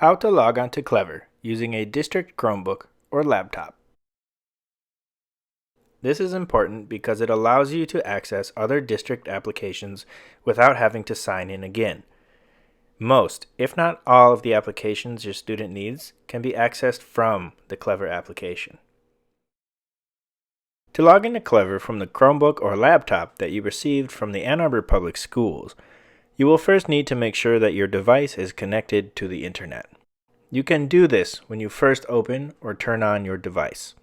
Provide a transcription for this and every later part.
How to log on to Clever using a district Chromebook or laptop. This is important because it allows you to access other district applications without having to sign in again. Most, if not all, of the applications your student needs can be accessed from the Clever application. To log into Clever from the Chromebook or laptop that you received from the Ann Arbor Public Schools, you will first need to make sure that your device is connected to the internet. You can do this when you first open or turn on your device.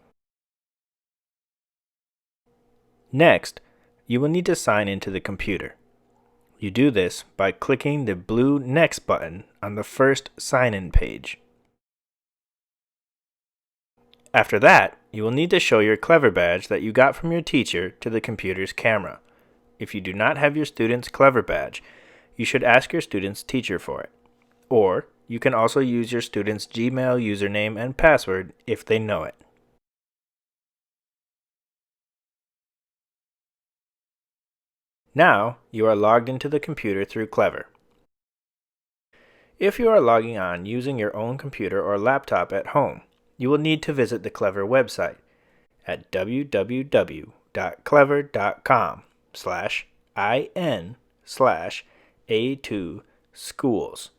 Next, you will need to sign into the computer. You do this by clicking the blue Next button on the first sign-in page. After that, you will need to show your Clever badge that you got from your teacher to the computer's camera. If you do not have your student's Clever badge, you should ask your student's teacher for it. Or, you can also use your student's Gmail username and password if they know it. Now, you are logged into the computer through Clever. If you are logging on using your own computer or laptop at home, you will need to visit the Clever website at www.clever.com/in/A2schools.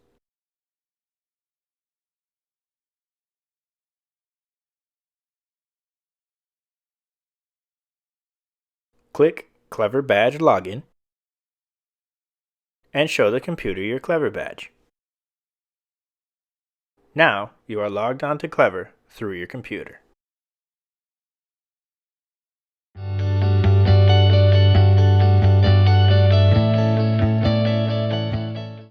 Click Clever Badge Login and show the computer your Clever badge. Now, you are logged on to Clever through your computer.